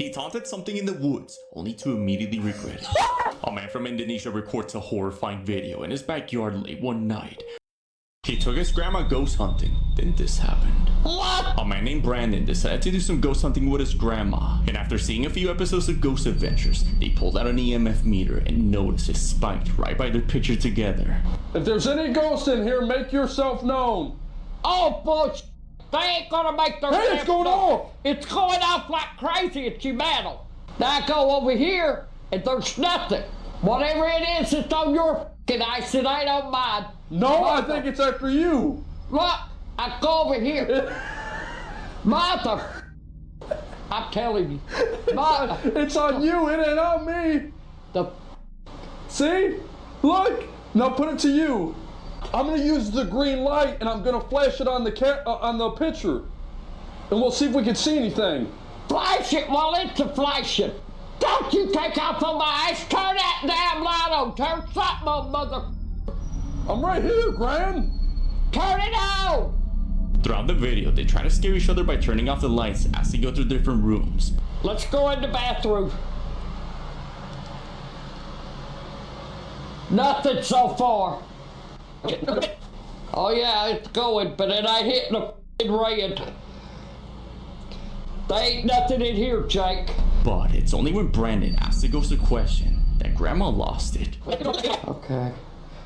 He taunted something in the woods, only to immediately regret it. A man from Indonesia records a horrifying video in his backyard late one night. He took his grandma ghost hunting, then this happened. What? A man named Brandon decided to do some ghost hunting with his grandma, and after seeing a few episodes of Ghost Adventures, they pulled out an EMF meter and noticed it spiked right by their picture together. If there's any ghosts in here, make yourself known. Oh, bullshit. They ain't gonna make their Hey, it's going off! It's going off like crazy at Shimano. Now I go over here and there's nothing. Whatever it is, it's on your f***ing ice and I don't mind. No, I think it's after you. Look, I go over here. Mother, I'm telling you. Mother. It's on you, it ain't on me. The See? Look! Now put it to you. I'm gonna use the green light and I'm gonna flash it on the picture. And we'll see if we can see anything. flash it while it's a flashing. Don't you take off on my ice. Turn that damn light on. Turn something on, mother. I'm right here, Gran. Turn it on. Throughout the video, they try to scare each other by turning off the lights as they go through different rooms. Let's go in the bathroom. Nothing so far. Oh yeah, it's going, but it ain't hitting the f***ing red. There ain't nothing in here, Jake. But it's only when Brandon asks the ghost a question that Grandma lost it. Okay.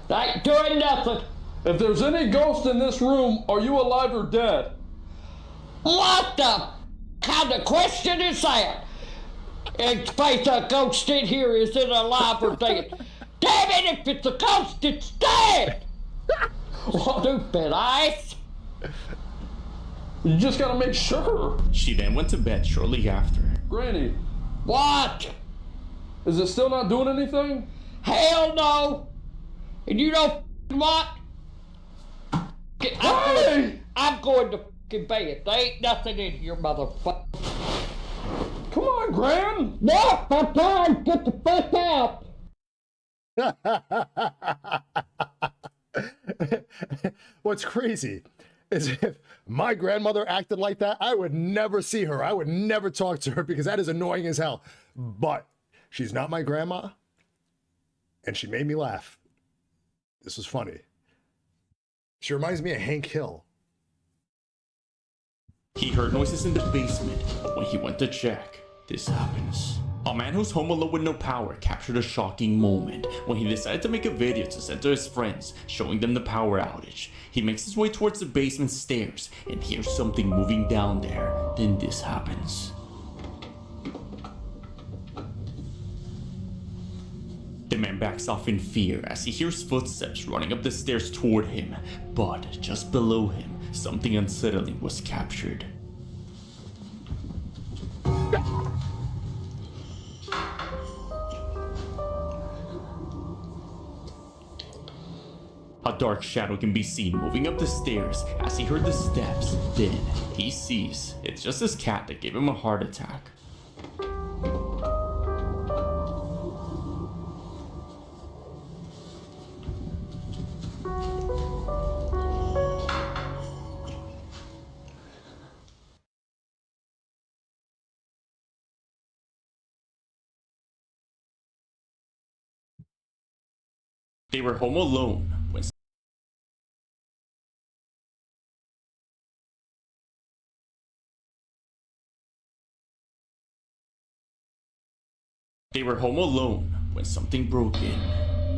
They ain't doing nothing. If there's any ghost in this room, are you alive or dead? What the kind of question is that? In faith, a ghost in here, is it alive or dead? Damn it, if it's a ghost, it's dead! Stupid ice. You just gotta make sure. She then went to bed shortly after. Granny, What? is it still not doing anything? Hell no! And you know what? Hey! I'm going to f***ing bed. There ain't nothing in here, motherfucker. Come on, Gran. No, my time. Get the fuck out. What's crazy is if my grandmother acted like that, I would never see her. I would never talk to her because that is annoying as hell. But she's not my grandma, and she made me laugh. This was funny. She reminds me of Hank Hill. He heard noises in the basement, but when he went to check, this happens. A man who's home alone with no power captured a shocking moment when he decided to make a video to send to his friends, showing them the power outage. He makes his way towards the basement stairs and hears something moving down there. Then this happens. The man backs off in fear as he hears footsteps running up the stairs toward him, but just below him, something unsettling was captured. A dark shadow can be seen moving up the stairs as he heard the steps. Then he sees it's just his cat that gave him a heart attack. They were home alone when something broke in.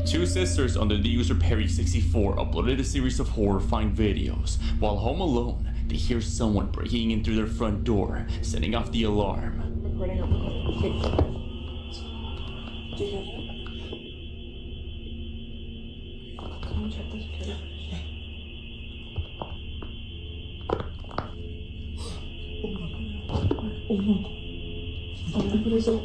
Two sisters under the user Perry64 uploaded a series of horrifying videos. While home alone, they hear someone breaking in through their front door, setting off the alarm. Recording up. Okay. Do you hear that? Come on, check the security. Oh no. What is it?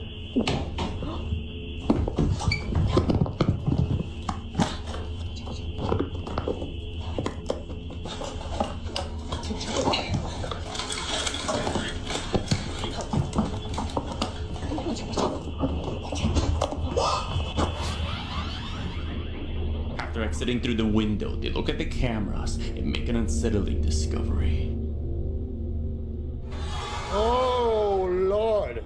After exiting through the window, they look at the cameras and make an unsettling discovery. Oh, Lord.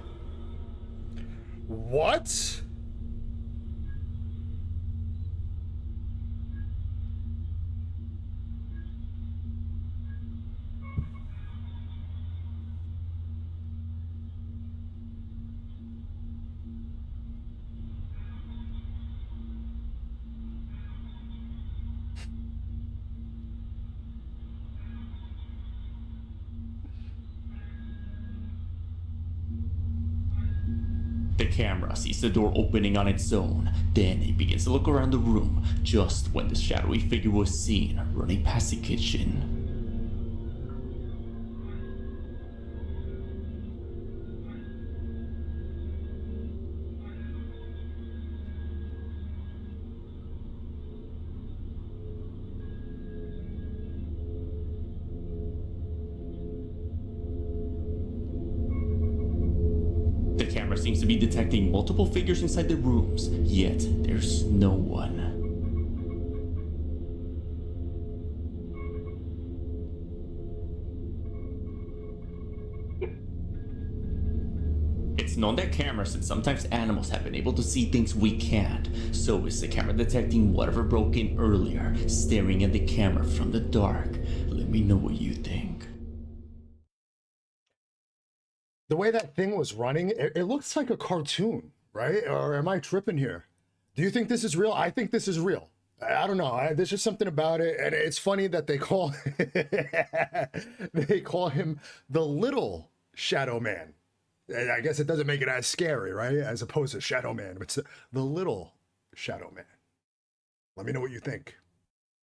What? The camera sees the door opening on its own. Then it begins to look around the room, just when the shadowy figure was seen running past the kitchen. The camera seems to be detecting multiple figures inside the rooms, yet there's no one. It's known that cameras and sometimes animals have been able to see things we can't. So is the camera detecting whatever broke in earlier, staring at the camera from the dark? Let me know what you think. The way that thing was running, it looks like a cartoon, right? Or am I tripping here? Do you think this is real? I think this is real. I don't know. There's just something about it, and it's funny that they call they call him the little Shadow Man. I guess it doesn't make it as scary, right? As opposed to Shadow Man, it's the little Shadow Man. Let me know what you think.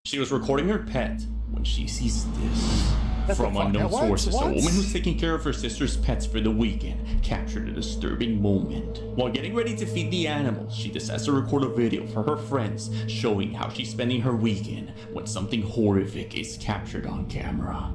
She was recording her pet when she sees this. That's From unknown what? sources, What? a woman who's taking care of her sister's pets for the weekend captured a disturbing moment. While getting ready to feed the animals, she decides to record a video for her friends showing how she's spending her weekend when something horrific is captured on camera.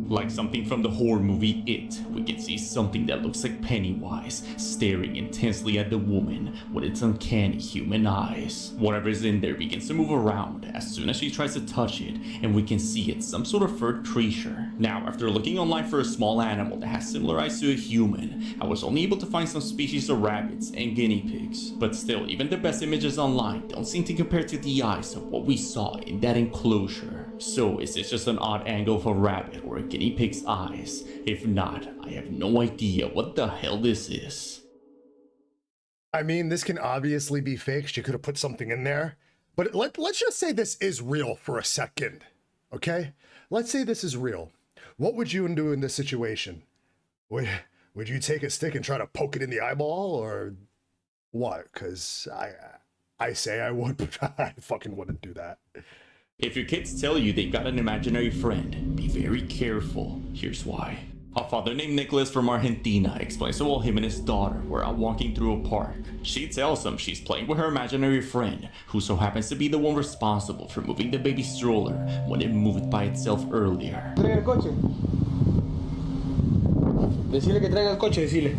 Like something from the horror movie It, we can see something that looks like Pennywise staring intensely at the woman with its uncanny human eyes. Whatever's in there begins to move around as soon as she tries to touch it, and we can see it's some sort of furred creature. Now, after looking online for a small animal that has similar eyes to a human, I was only able to find some species of rabbits and guinea pigs. But still, even the best images online don't seem to compare to the eyes of what we saw in that enclosure. So is this just an odd angle of a rabbit or a guinea pig's eyes? If not, I have no idea what the hell this is. I mean, this can obviously be fake. She could have put something in there. But let's just say this is real for a second, okay? Let's say this is real. What would you do in this situation? Would you take a stick and try to poke it in the eyeball, or what? Because I say I would, but I fucking wouldn't do that. If your kids tell you they've got an imaginary friend, be very careful. Here's why. A father named Nicholas from Argentina explains to while him and his daughter were out walking through a park. She tells him she's playing with her imaginary friend, who so happens to be the one responsible for moving the baby stroller when it moved by itself earlier. Traiga el coche. Decile que traiga el coche, decile.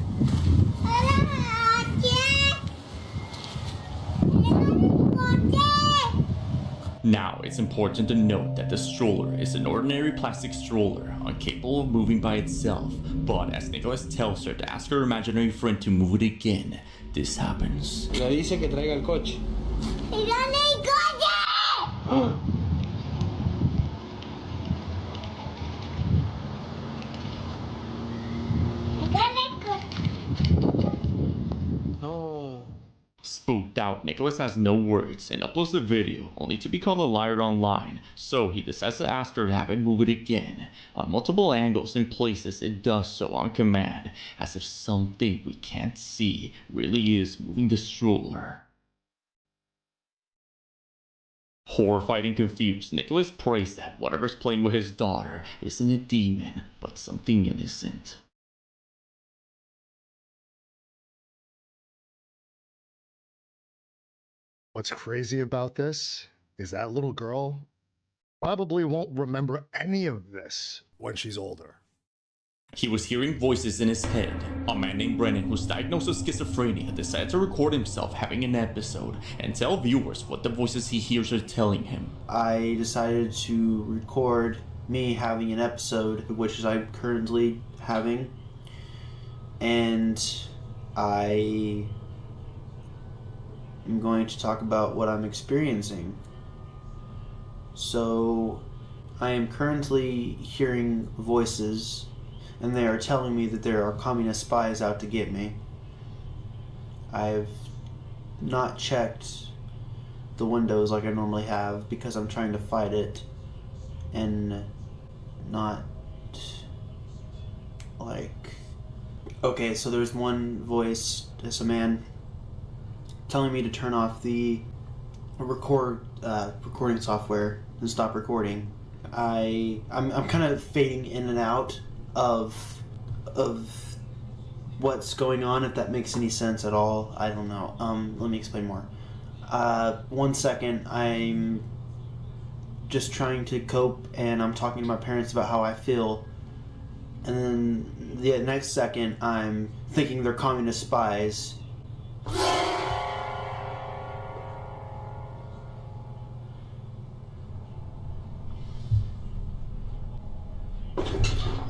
Now, it's important to note that the stroller is an ordinary plastic stroller, incapable of moving by itself, but as Nicholas tells her to ask her imaginary friend to move it again, this happens. Le dice que traiga el coche. ¿Y dónde hay coche? No. Spooked out, Nicholas has no words and uploads the video, only to be called a liar online, so he decides to ask her to have it move it again. On multiple angles and places it does so on command, as if something we can't see really is moving the stroller. Horrified and confused, Nicholas prays that whatever's playing with his daughter isn't a demon, but something innocent. What's crazy about this is that little girl probably won't remember any of this when she's older. He was hearing voices in his head. A man named Brennan, who's diagnosed with schizophrenia, decided to record himself having an episode and tell viewers what the voices he hears are telling him. I decided to record me having an episode, which I'm currently having, and I am going to talk about what I'm experiencing. So, I am currently hearing voices, and they are telling me that there are communist spies out to get me. I've not checked the windows like I normally have because I'm trying to fight it and not like... Okay, so there's one voice, it's a man telling me to turn off the recording software and stop recording. I'm kind of fading in and out of what's going on, if that makes any sense at all. I don't know. Let me explain more. 1 second, I'm just trying to cope and I'm talking to my parents about how I feel. And then the next second, I'm thinking they're communist spies.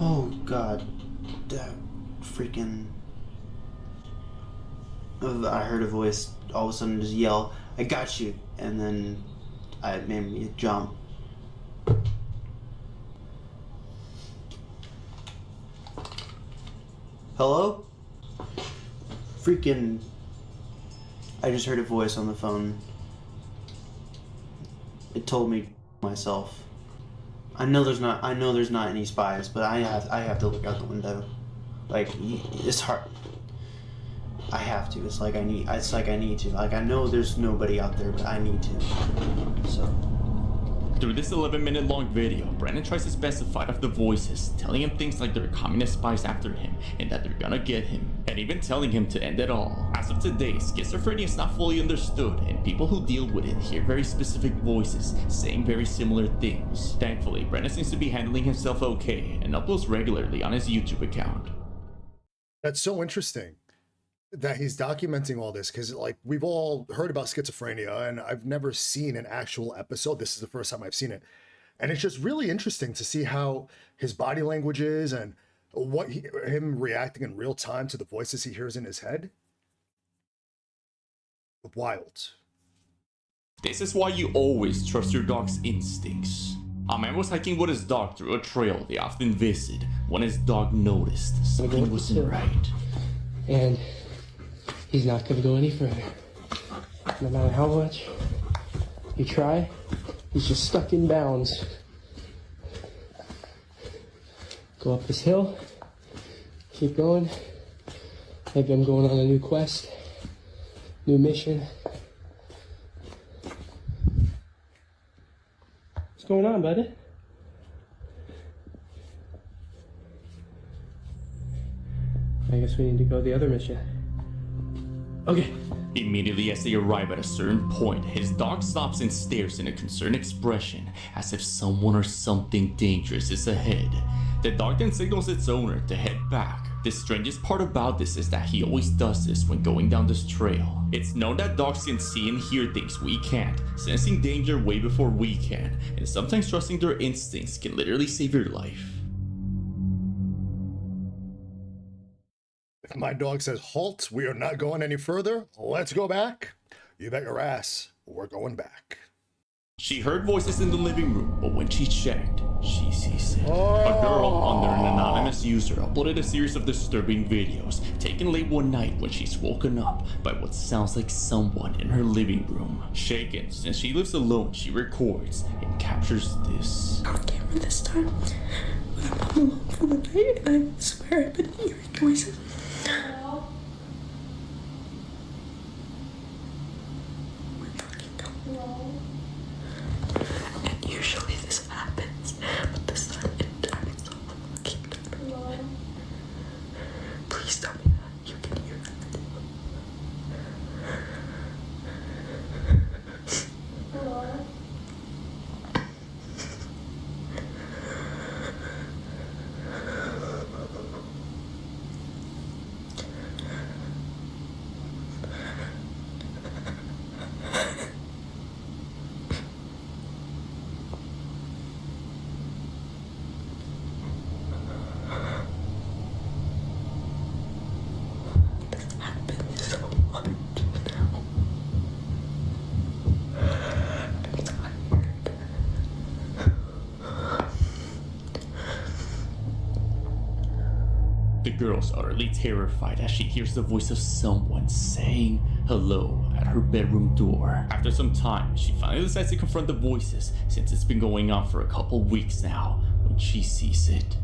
Oh God, that freaking... I heard a voice all of a sudden just yell, "I got you," and then it made me jump. Hello? Freaking... I just heard a voice on the phone. It told me myself. I know there's not any spies, but I have to look out the window. Like, it's hard. I have to. It's like I need to. Like, I know there's nobody out there, but I need to. So. Through this 11-minute long video, Brandon tries to specify of the voices, telling him things like there are communist spies after him and that they're gonna get him, and even telling him to end it all. As of today, schizophrenia is not fully understood, and people who deal with it hear very specific voices saying very similar things. Thankfully, Brandon seems to be handling himself okay and uploads regularly on his YouTube account. That's so interesting that he's documenting all this, because like we've all heard about schizophrenia and I've never seen an actual episode. This is the first time I've seen it, and it's just really interesting to see how his body language is and him reacting in real time to the voices he hears in his head. Wild. This is why you always trust your dog's instincts. A man was hiking with his dog through a trail they often visit when his dog noticed something wasn't right. And he's not going to go any further. No matter how much you try, he's just stuck in bounds. Go up this hill, keep going. Maybe I'm going on a new quest, new mission. What's going on, buddy? I guess we need to go the other mission. Okay. Immediately as they arrive at a certain point, his dog stops and stares in a concerned expression, as if someone or something dangerous is ahead. The dog then signals its owner to head back. The strangest part about this is that he always does this when going down this trail. It's known that dogs can see and hear things we can't, sensing danger way before we can, and sometimes trusting their instincts can literally save your life. If my dog says halt, we are not going any further, let's go back. You bet your ass, we're going back. She heard voices in the living room, but when she checked, she sees it. A girl under an anonymous user uploaded a series of disturbing videos taken late one night when she's woken up by what sounds like someone in her living room. Shaken, since she lives alone, she records and captures this. On camera this time. When I'm home alone for the night, and I swear I've been hearing voices. And usually this happens, but this time it died so fucking dark. Please tell me that you can hear that. girl's utterly terrified as she hears the voice of someone saying hello at her bedroom door. After some time, she finally decides to confront the voices since it's been going on for a couple weeks now when she sees it.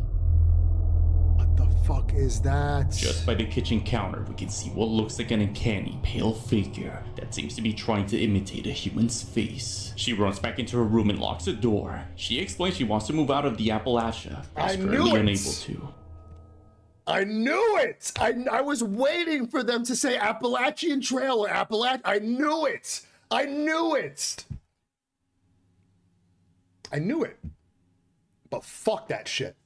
What the fuck is that? Just by the kitchen counter, we can see what looks like an uncanny, pale figure that seems to be trying to imitate a human's face. She runs back into her room and locks the door. She explains she wants to move out of the Appalachia, but is currently unable to. I knew it! I was waiting for them to say Appalachian Trail or I knew it! I knew it! I knew it. But fuck that shit.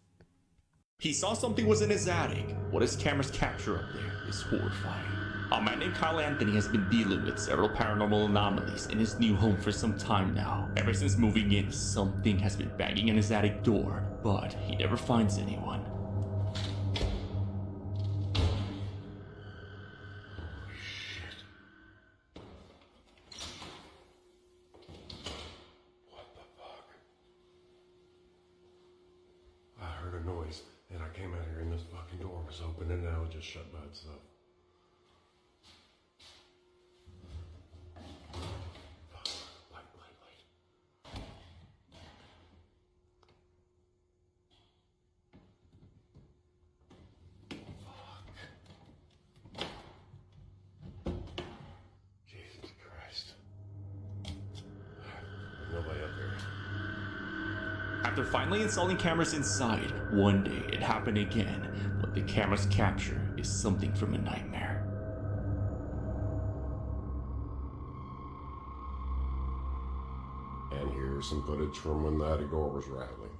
He saw something was in his attic. What his cameras capture up there is horrifying. A man named Kyle Anthony has been dealing with several paranormal anomalies in his new home for some time now. Ever since moving in, something has been banging on his attic door, but he never finds anyone. Noise, and I came out here and this fucking door was open and now it just shut by itself. Light. Jesus Christ. There's nobody up there. After finally installing cameras inside, one day it happened again. What the cameras capture is something from a nightmare. And here's some footage from when the attic door was rattling.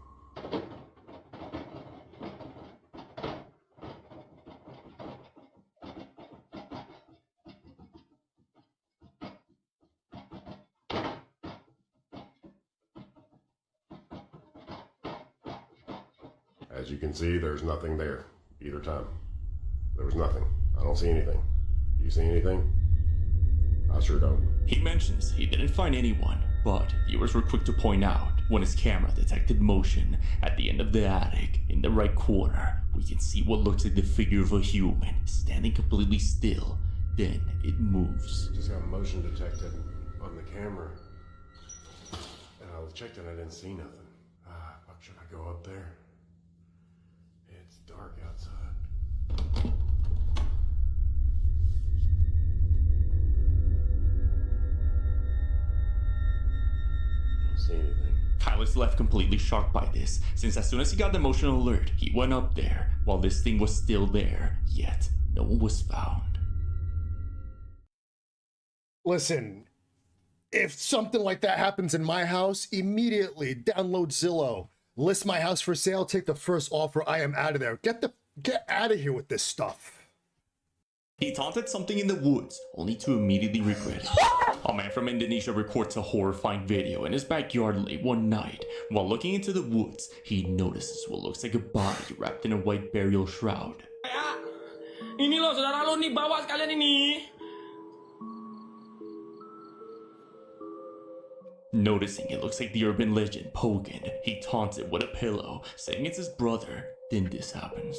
As you can see, there's nothing there either time. There was nothing. I don't see anything. Do you see anything? I sure don't. He mentions he didn't find anyone, but viewers were quick to point out when his camera detected motion at the end of the attic. In the right corner, we can see what looks like the figure of a human standing completely still. Then it moves. Just got motion detected on the camera. And I checked and I didn't see nothing. Fuck, should I go up there? It's dark outside. I don't see anything. Kyle is left completely shocked by this, since as soon as he got the motion alert, he went up there while this thing was still there, yet no one was found. Listen, if something like that happens in my house, immediately download Zillow, list my house for sale, take the first offer, I am out of there. Get out of here with this stuff. He taunted something in the woods, only to immediately regret it. A man from Indonesia records a horrifying video in his backyard late one night. While looking into the woods, he notices what looks like a body wrapped in a white burial shroud. Ini loh saudara lo nih, bawa sekalian ini. Noticing it looks like the urban legend Pogan, he taunts it with a pillow, saying it's his brother. Then this happens.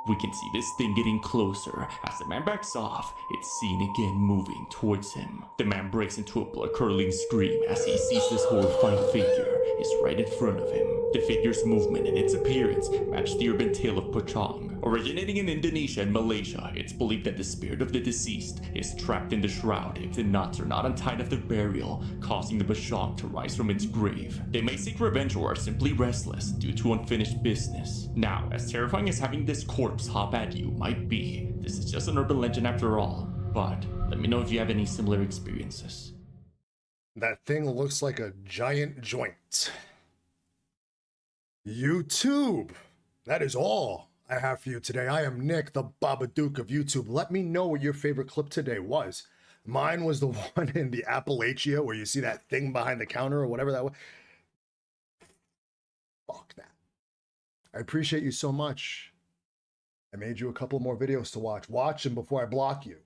We can see this thing getting closer. As the man backs off, it's seen again moving towards him. The man breaks into a blood-curdling scream as he sees this horrifying figure is right in front of him. The figure's movement and its appearance match the urban tale of Pocong. Originating in Indonesia and Malaysia, it's believed that the spirit of the deceased is trapped in the shroud if the knots are not untied after burial, causing the Pocong to rise from its grave. They may seek revenge or are simply restless due to unfinished business. Now, as terrifying as having this corpse hop at you might be, this is just an urban legend after all. But let me know if you have any similar experiences. That thing looks like a giant joint. YouTube. That is all I have for you today. I am Nick, the Babadook of YouTube. Let me know what your favorite clip today was. Mine was the one in the Appalachia where you see that thing behind the counter or whatever that was. Fuck that. I appreciate you so much. I made you a couple more videos to watch. Watch them before I block you.